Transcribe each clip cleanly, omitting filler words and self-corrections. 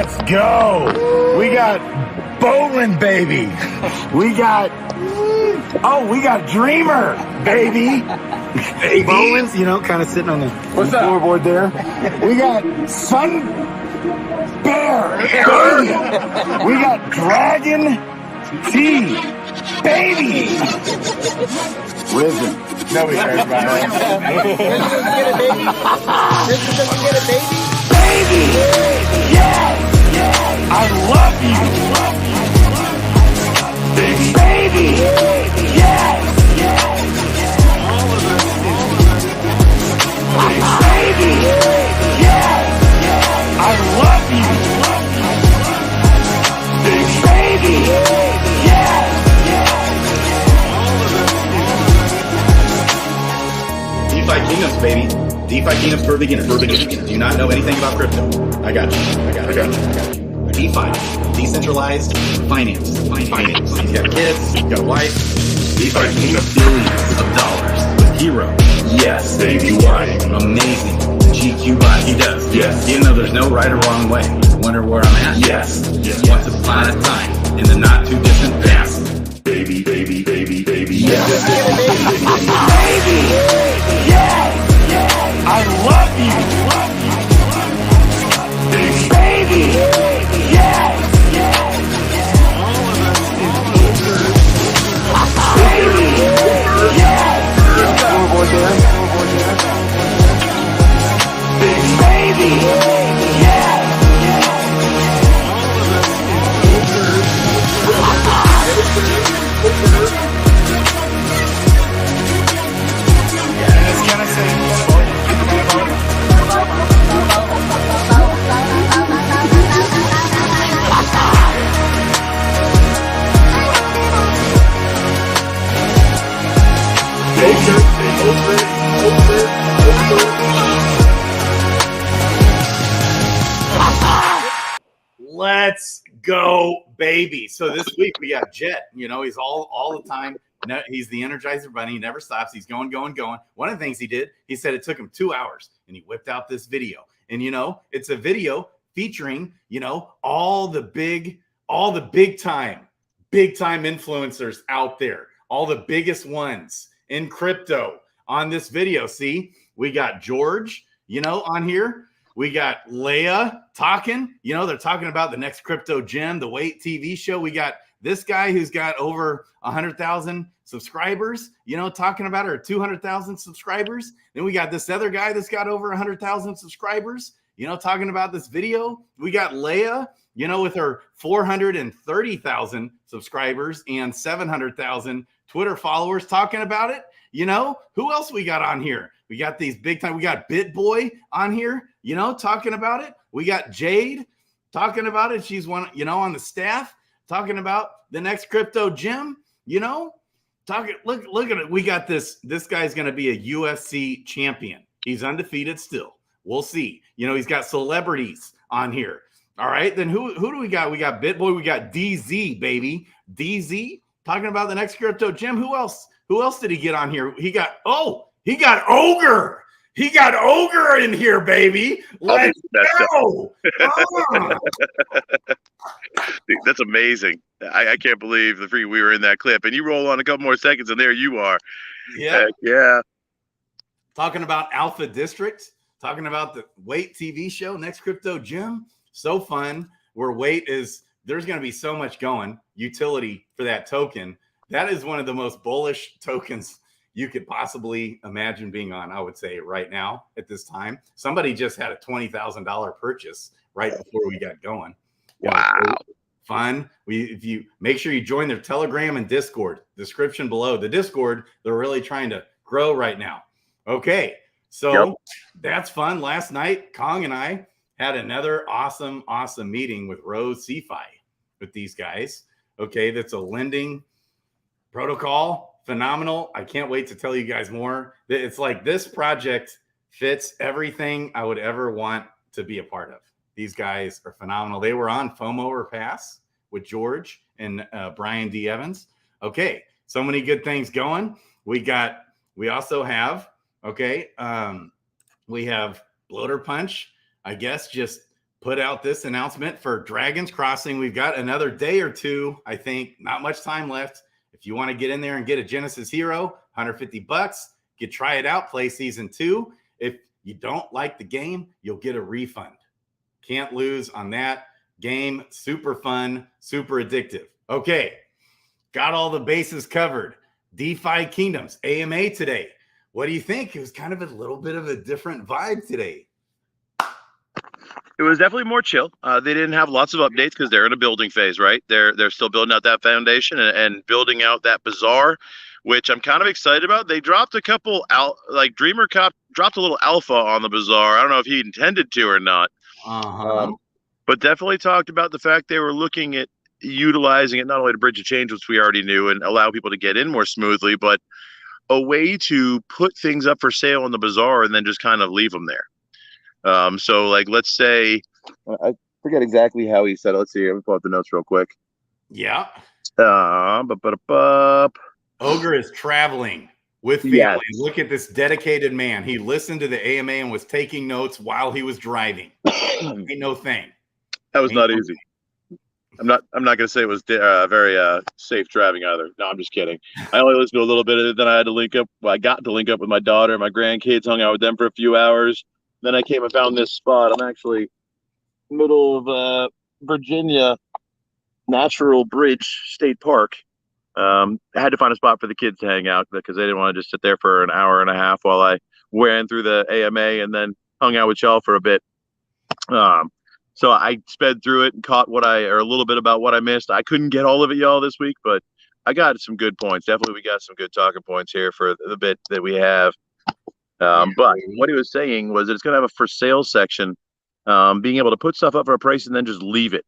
Let's go. We got Bowling, baby. We got Dreamer, baby. Bowlin's, kind of sitting on the floorboard there. We got Sun Bear, baby. We got Dragon T, baby. Risen. Nobody cares about it. Risen doesn't get a baby? Baby! Yes! I love you! Baby! Yes! Baby! Yes! I love you! Baby! Yes! DeFi Kingdoms, baby. DeFi Kingdoms for beginners. Do you not know anything about crypto? I got you. DeFi, decentralized finance. He's got kids, he's got a wife. DeFi Kingdoms, billions of dollars with Hero. Yes, baby. Amazing. GQ bot. He does. Yes. Even though there's no right or wrong way. Wonder where I'm at? Yes. Once upon a time, in the not too distant past. Baby. Yes. Baby! Yes! I love you! Baby! Yes! Baby! Yes! Baby! Yes! Let's go, baby. So this week we got Jet. He's all the time. No, he's the Energizer Bunny. He never stops. He's going. One of the things he did, he said it took him 2 hours, and he whipped out this video. And it's a video featuring all the big time influencers out there, all the biggest ones in crypto on this video. See, we got George, on here. We got Leia talking. They're talking about the next crypto gem, the Wait TV show. We got this guy who's got over 100,000 subscribers, talking about her 200,000 subscribers. Then we got this other guy that's got over 100,000 subscribers, talking about this video. We got Leia, with her 430,000 subscribers and 700,000 Twitter followers talking about it. Who else we got on here? We got these big time. We got BitBoy on here, talking about it. We got Jade talking about it. She's one, on the staff talking about the next crypto gem, talking. Look at it. We got this guy's going to be a UFC champion. He's undefeated still. We'll see. He's got celebrities on here. All right. Then who do we got? We got BitBoy. We got DZ, baby. DZ talking about the next crypto gem. Who else? Who else did he get on here? He got OGRE. He got OGRE in here, baby. Let's go. Dude, that's amazing. I can't believe we were in that clip. And you roll on a couple more seconds, and there you are. Yeah. Yeah. Talking about Alpha District, talking about the Wait TV show, next crypto gem. So fun. Where there's going to be so much going. Utility for that token. That is one of the most bullish tokens you could possibly imagine being on, I would say, right now at this time. Somebody just had a $20,000 purchase right before we got going. Wow. Fun. If you make sure you join their Telegram and Discord, description below. The Discord, they're really trying to grow right now. Okay. So That's fun. Last night, Kong and I had another awesome meeting with Rose CeFi with these guys. Okay. That's a lending protocol. Phenomenal. I can't wait to tell you guys more. It's like this project fits everything I would ever want to be a part of. These guys are phenomenal. They were on FOMO or Pass with George and Brian D. Evans. Okay. So many good things going. We also have, we have Bloater Punch, I guess, just put out this announcement for Dragon's Crossing. We've got another day or two, I think, not much time left. If you want to get in there and get a Genesis Hero, $150, you try it out, play season 2. If you don't like the game, you'll get a refund. Can't lose on that game. Super fun, super addictive. Okay, got all the bases covered. DeFi Kingdoms AMA today. What do you think? It was kind of a little bit of a different vibe today. It was definitely more chill. They didn't have lots of updates because they're in a building phase, right? They're still building out that foundation and building out that bazaar, which I'm kind of excited about. They dropped a couple Dreamer Cop dropped a little alpha on the bazaar. I don't know if he intended to or not, but definitely talked about the fact they were looking at utilizing it not only to bridge a change, which we already knew, and allow people to get in more smoothly, but a way to put things up for sale in the bazaar and then just kind of leave them there. So like, let's say, I forget exactly how he said it. Let's see. Let me pull up the notes real quick. Yeah. OGRE is traveling with family. Yes. Look at this dedicated man. He listened to the AMA and was taking notes while he was driving. Ain't no thing. That was not easy. I'm not gonna say it was very safe driving either. No, I'm just kidding. I only listened to a little bit of it. Then I had to link up. Well, I got to link up with my daughter and my grandkids. Hung out with them for a few hours. Then I came and found this spot. I'm actually middle of Virginia Natural Bridge State Park. I had to find a spot for the kids to hang out because they didn't want to just sit there for an hour and a half while I ran through the AMA and then hung out with y'all for a bit. So I sped through it and caught a little bit about what I missed. I couldn't get all of it, y'all, this week, but I got some good points. Definitely, we got some good talking points here for the bit that we have. But what he was saying was that it's going to have a for sale section, being able to put stuff up for a price and then just leave it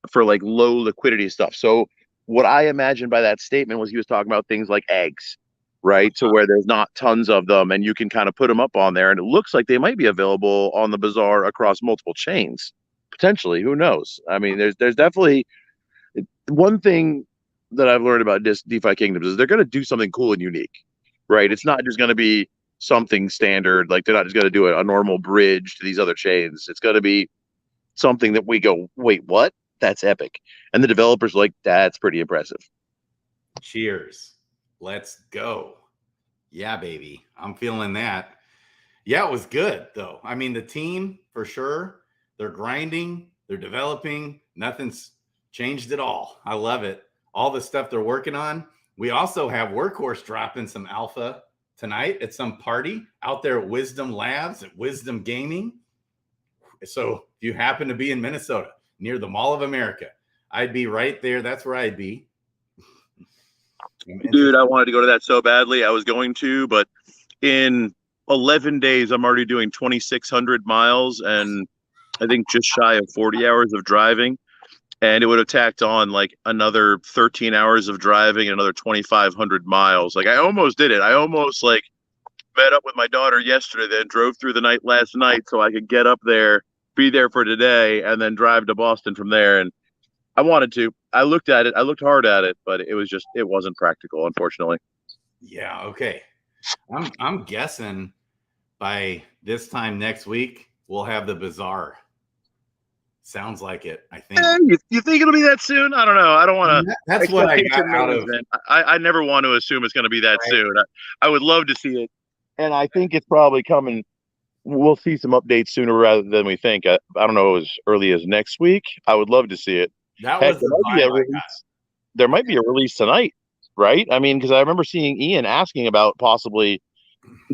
for like low liquidity stuff. So what I imagined by that statement was he was talking about things like eggs, right? So where there's not tons of them and you can kind of put them up on there. And it looks like they might be available on the bazaar across multiple chains, potentially. Who knows? I mean, there's definitely one thing that I've learned about DeFi Kingdoms is they're going to do something cool and unique, right? It's not just going to be something standard. Like, they're not just going to do a normal bridge to these other chains. It's going to be something that we go, wait, what? That's epic. And the developers are like, that's pretty impressive. Cheers. Let's go. Yeah, baby. I'm feeling that. Yeah, it was good, though. I mean, the team, for sure, they're grinding, they're developing. Nothing's changed at all. I love it. All the stuff they're working on. We also have Workhorse dropping some alpha tonight at some party out there at Wisdom Labs, at Wisdom Gaming. So if you happen to be in Minnesota, near the Mall of America, I'd be right there. That's where I'd be. Dude, I wanted to go to that so badly. I was going to, but in 11 days, I'm already doing 2,600 miles and I think just shy of 40 hours of driving. And it would have tacked on like another 13 hours of driving and another 2,500 miles. Like, I almost did it. I almost like met up with my daughter yesterday, then drove through the night last night so I could get up there, be there for today, and then drive to Boston from there. And I wanted to. I looked at it. I looked hard at it, but it wasn't practical, unfortunately. Yeah. Okay. I'm guessing by this time next week we'll have the bazaar. Sounds like it. I think. You think it'll be that soon? I don't know. I don't want to. That's what I got out of it. I never want to assume it's going to be that soon. I would love to see it, and I think it's probably coming. We'll see some updates sooner rather than we think. I don't know, as early as next week. I would love to see it. That was there might be a release tonight, right? I mean, because I remember seeing Ian asking about possibly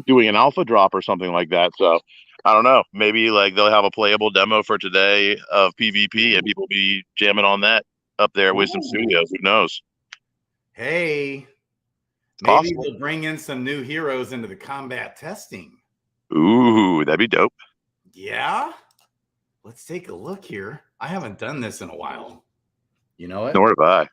doing an alpha drop or something like that. So I don't know. Maybe like they'll have a playable demo for today of PvP and people be jamming on that up there at Wisdom Studios. Who knows? Hey, maybe they'll bring in some new heroes into the combat testing. Ooh, that'd be dope. Yeah. Let's take a look here. I haven't done this in a while. You know what? Nor have I.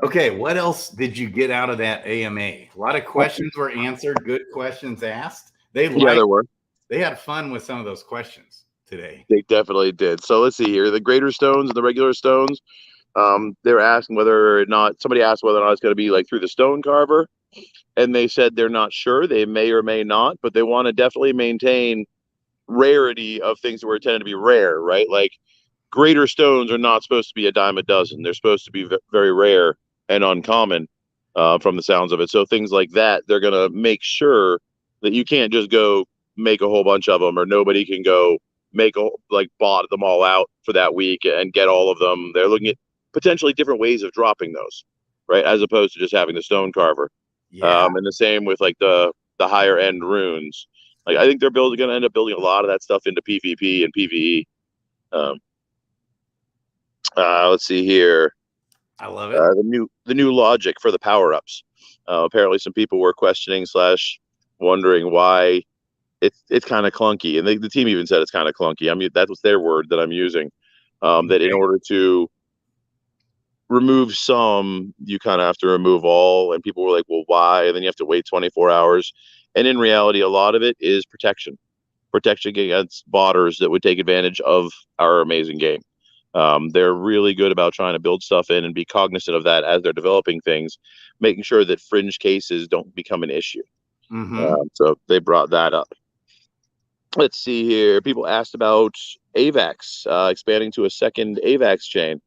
Okay. What else did you get out of that AMA? A lot of questions were answered. Good questions asked. There were. They had fun with some of those questions today. They definitely did. So let's see here. The greater stones and the regular stones. They were asking whether or not it's going to be like through the stone carver. And they said they're not sure. They may or may not, but they want to definitely maintain rarity of things that were intended to be rare, right? Like greater stones are not supposed to be a dime a dozen. They're supposed to be very rare and uncommon, from the sounds of it. So things like that, they're going to make sure that you can't just go make a whole bunch of them, or nobody can go bought them all out for that week and get all of them. They're looking at potentially different ways of dropping those, right? As opposed to just having the stone carver. Yeah. And the same with like the higher end runes. Like I think they're going to end up building a lot of that stuff into PvP and PvE. Let's see here. I love it. The new logic for the power ups. Apparently, some people were questioning / wondering why it's kind of clunky, and the team even said it's kind of clunky. I mean, that was their word that I'm using. That in order to remove some, you kind of have to remove all. And people were like, "Well, why?" And then you have to wait 24 hours. And in reality, a lot of it is protection against botters that would take advantage of our amazing game. They're really good about trying to build stuff in and be cognizant of that as they're developing things, making sure that fringe cases don't become an issue. So they brought that up. Let's see here. People asked about AVAX, expanding to a second AVAX chain.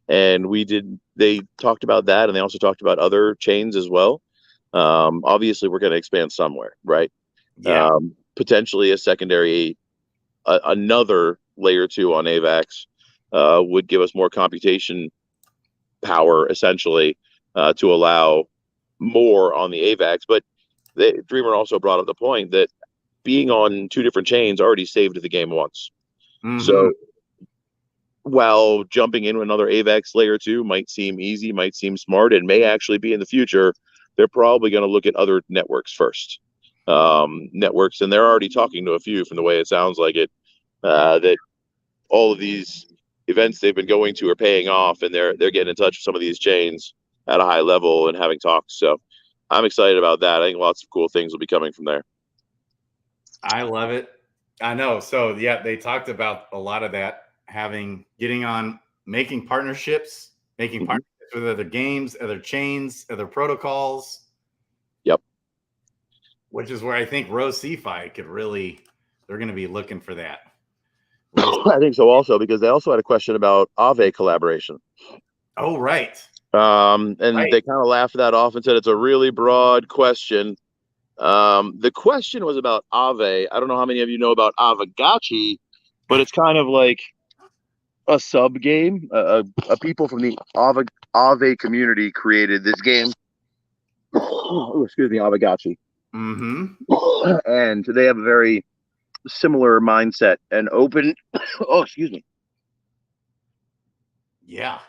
And they talked about that, and they also talked about other chains as well. Obviously, we're going to expand somewhere, right? Yeah. Potentially a secondary, another layer 2 on AVAX would give us more computation power, essentially, to allow more on the AVAX. But Dreamer also brought up the point that being on 2 different chains already saved the game once. So while jumping into another AVAX layer 2 might seem easy, might seem smart, and may actually be in the future, they're probably going to look at other networks first. Networks, and they're already talking to a few from the way it sounds like it, that all of these events they've been going to are paying off, and they're getting in touch with some of these chains at a high level and having talks. So I'm excited about that. I think lots of cool things will be coming from there. I love it. I know. So yeah, they talked about a lot of that, getting on, making partnerships with other games, other chains, other protocols. Yep. Which is where I think Rose CeFi they're going to be looking for that. I think so also, because they also had a question about Aave collaboration. Oh, right. They kind of laughed that off and said it's a really broad question. The question was about Aave. I don't know how many of you know about Aavegotchi, but it's kind of like a sub game. People from the Aave community created this game. Oh, excuse me, Aavegotchi. And they have a very similar mindset and open. Oh, excuse me. Yeah.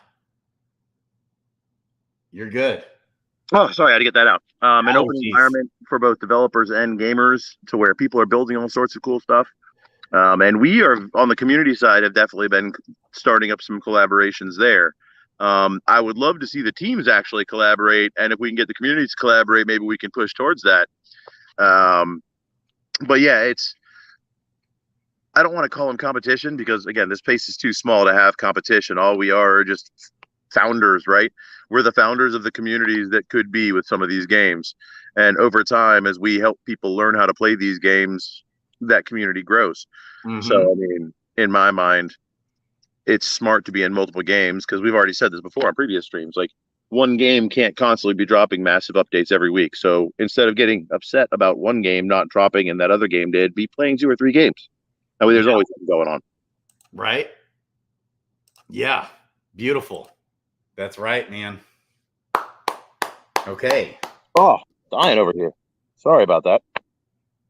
You're good. Oh, sorry, I had to get that out. An open environment for both developers and gamers, to where people are building all sorts of cool stuff. And we are on the community side have definitely been starting up some collaborations there. I would love to see the teams actually collaborate, and if we can get the communities to collaborate, maybe we can push towards that. But yeah, I don't want to call them competition, because again, this space is too small to have competition. All we are just founders, right? We're the founders of the communities that could be with some of these games. And over time, as we help people learn how to play these games, that community grows. So, I mean, in my mind, it's smart to be in multiple games, because we've already said this before on previous streams. Like, one game can't constantly be dropping massive updates every week. So instead of getting upset about one game not dropping and that other game did, be playing 2 or 3 games. I mean, there's always something going on. Right? Yeah. Beautiful. That's right, man. Okay. Oh, dying over here. Sorry about that.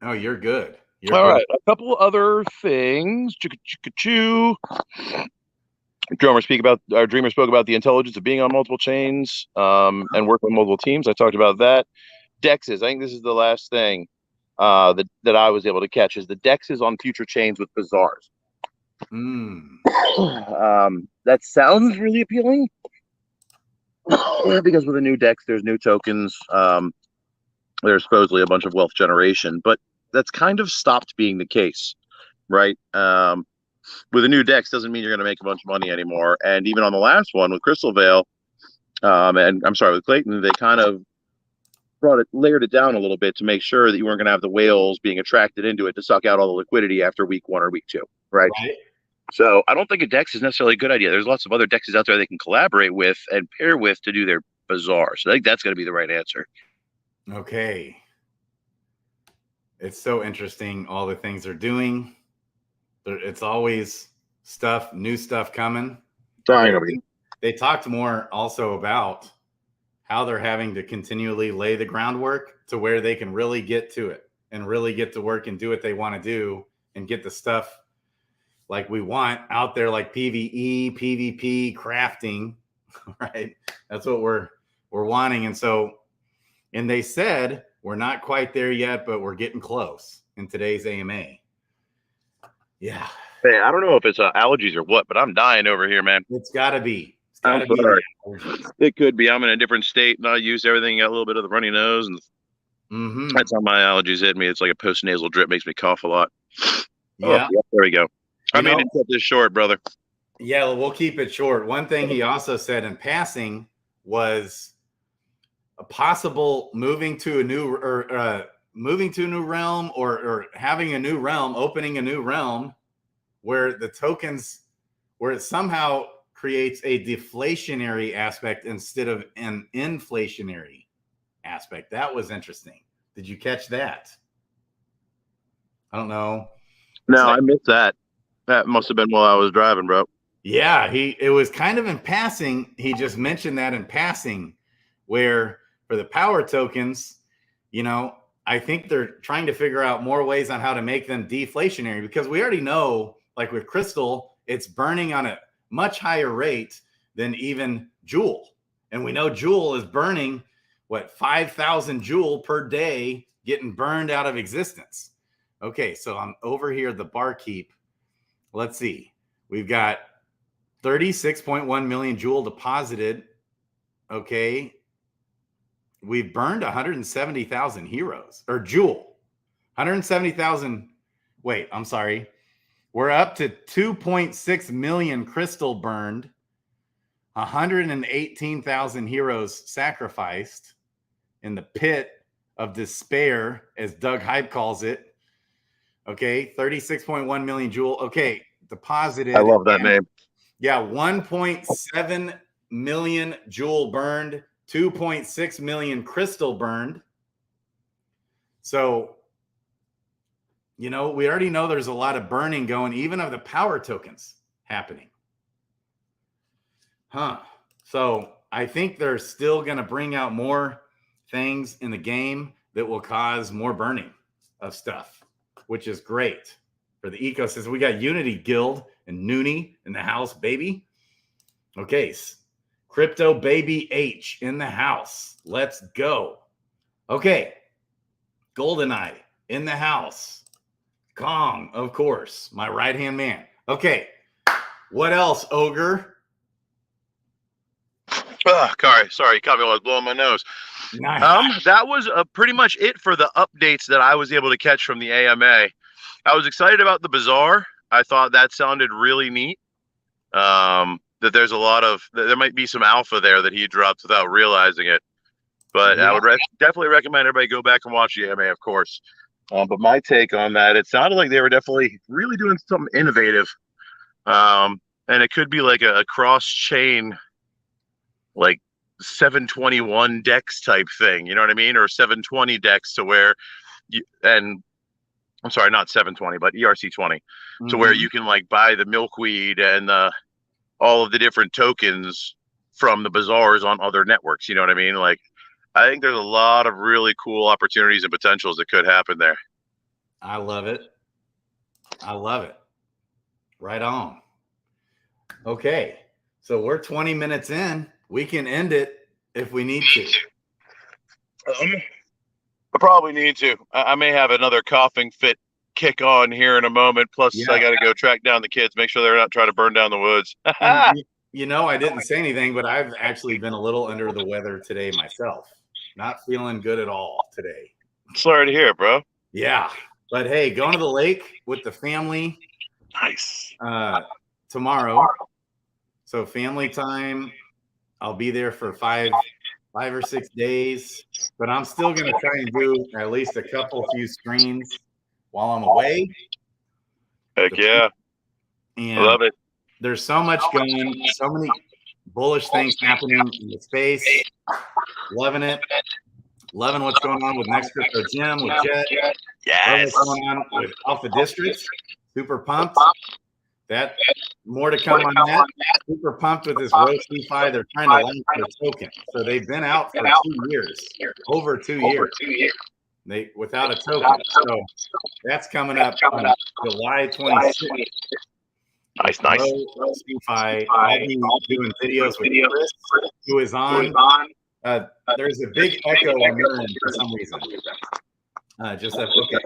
Oh, you're good. All right. A couple other things. Dreamer spoke about the intelligence of being on multiple chains and working with multiple teams. I talked about that. Dexes. I think this is the last thing that I was able to catch, is the dexes on future chains with bazaars. That sounds really appealing, because with a new dex, there's new tokens. There's supposedly a bunch of wealth generation, but that's kind of stopped being the case, right? With a new dex doesn't mean you're going to make a bunch of money anymore. And even on the last one with Crystal Veil, and I'm sorry, with Klaytn, they kind of layered it down a little bit to make sure that you weren't going to have the whales being attracted into it to suck out all the liquidity after week 1 or week 2, right? So I don't think a DEX is necessarily a good idea. There's lots of other DEXs out there they can collaborate with and pair with to do their bazaar. So I think that's going to be the right answer. Okay. It's so interesting, all the things they're doing. It's always new stuff coming. They talked more also about how they're having to continually lay the groundwork to where they can really get to it and really get to work and do what they want to do and get the stuff like we want out there, like PvE, PvP, crafting, right? That's what we're wanting. And they said we're not quite there yet, but we're getting close in today's AMA. Yeah. Hey, I don't know if it's allergies or what, but I'm dying over here, man. It's got to be. It could be. I'm in a different state and I use everything. Got a little bit of the runny nose, and that's how my allergies hit me. It's like a post-nasal drip, makes me cough a lot. Yeah. There we go. I mean, to cut this short, brother. Yeah, we'll keep it short. One thing he also said in passing was a possible moving to a new realm or having a new realm, opening a new realm where the tokens, where it somehow creates a deflationary aspect instead of an inflationary aspect. That was interesting. Did you catch that? I don't know. No, I missed that. That must have been while I was driving, bro. Yeah, it was kind of in passing. He just mentioned that in passing, where for the power tokens, I think they're trying to figure out more ways on how to make them deflationary, because we already know, like with Crystal, it's burning on a much higher rate than even Joule. And we know Joule is burning, 5,000 Joule per day getting burned out of existence. Okay, so I'm over here at the barkeep. Let's see. We've got 36.1 million Joule deposited. Okay. We've burned 170,000 heroes or Joule. 170,000. Wait, I'm sorry. We're up to 2.6 million crystal burned. 118,000 heroes sacrificed in the pit of despair, as Doug Hype calls it. Okay, 36.1 million Joule. Okay, deposited. I love that name. Yeah, 1.7 million Joule burned, 2.6 million crystal burned. So, we already know there's a lot of burning going, even of the power tokens happening. So I think they're still going to bring out more things in the game that will cause more burning of stuff, which is great for the ecosystem. We got Unity Guild and Noonie in the house, baby. Okay, Crypto Baby H in the house. Let's go. Okay, GoldenEye in the house. Kong, of course, my right-hand man. Okay, what else, Ogre? Sorry, you caught me while I was blowing my nose. Nice. That was pretty much it for the updates that I was able to catch from the AMA. I was excited about the bazaar. I thought that sounded really neat. That there's there might be some alpha there that he dropped without realizing it. But I would definitely recommend everybody go back and watch the AMA, of course. But my take on that, it sounded like they were definitely really doing something innovative. And it could be like a cross-chain, like 721 DEX type thing, you know what I mean? Or 720 DEX to where I'm sorry, not 720, but ERC20 to where you can like buy the milkweed and all of the different tokens from the bazaars on other networks. You know what I mean? Like, I think there's a lot of really cool opportunities and potentials that could happen there. I love it. Right on. Okay. So we're 20 minutes in. We can end it if we need to. I probably need to. I may have another coughing fit kick on here in a moment. Plus, I got to go track down the kids, make sure they're not trying to burn down the woods. I didn't say anything, but I've actually been a little under the weather today myself. Not feeling good at all today. Sorry to hear it, bro. Yeah. But hey, going to the lake with the family. Nice. Tomorrow. So family time. I'll be there for 5 5 or 6 days, but I'm still going to try and do at least a few streams while I'm away. Heck yeah. And I love it. there's so much going, so many bullish things happening in the space. Loving it. Loving what's going on with Next Crypto Gym, with Jet. Yes. What's going on with Alpha Districts. Super pumped. That more to come on that. Super pumped with this Rose DeFi. They're trying to launch their token. So they've been out for 2 years, over 2 years. They without a token. So that's coming up on July 26th. Nice. Rose DeFi. I'll be doing videos with Chris, who is on. There's a big echo on your end for some reason. Okay.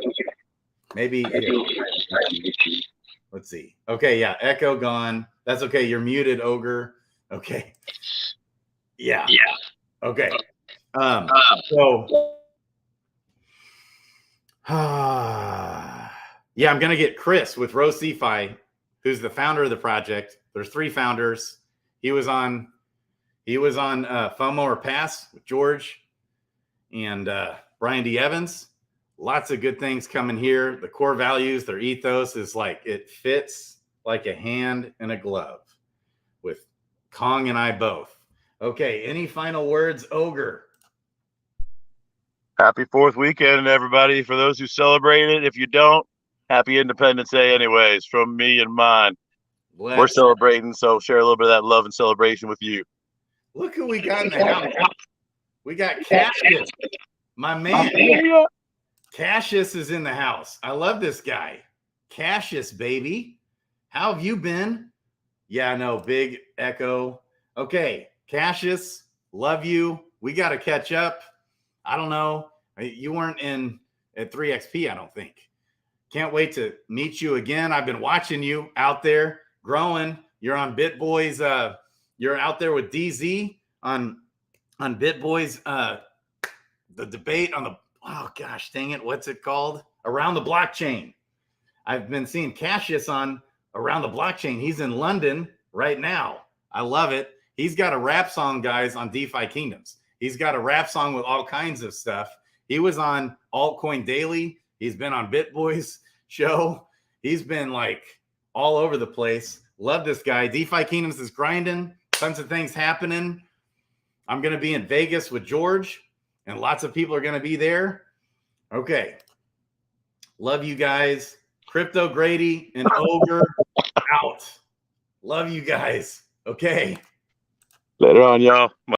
Maybe here. Let's see. Okay, yeah, echo gone. That's okay. You're muted, Ogre. Okay. Yeah. Okay. Yeah, I'm gonna get Chris with Rose DeFi, who's the founder of the project. There's 3 founders. He was on FOMO or Pass with George and Brian D. Evans. Lots of good things coming here. The core values, their ethos is like it fits like a hand in a glove with Kong and I both. Okay, any final words, Ogre? Happy 4th weekend, everybody. For those who celebrate it, if you don't, happy Independence Day anyways, from me and mine. We're celebrating, so share a little bit of that love and celebration with you. Look who we got in the house. We got Cassius, my man. Cassius is in the house. I love this guy. Cassius, baby. How have you been? Yeah, no, big echo. Okay, Cassius, love you. We got to catch up. I don't know. You weren't in at 3XP, I don't think. Can't wait to meet you again. I've been watching you out there growing. You're on BitBoys. You're out there with DZ on BitBoys. The debate on the, oh gosh, dang it. What's it called? Around the Blockchain. I've been seeing Cassius on Around the Blockchain. He's in London right now. I love it. He's got a rap song, guys, on DeFi Kingdoms. He's got a rap song with all kinds of stuff. He was on Altcoin Daily. He's been on BitBoys show. He's been like all over the place. Love this guy. DeFi Kingdoms is grinding. Tons of things happening. I'm going to be in Vegas with George, and lots of people are going to be there. Okay. Love you guys. Crypto Grady and Ogre out. Love you guys. Okay. Later on, y'all.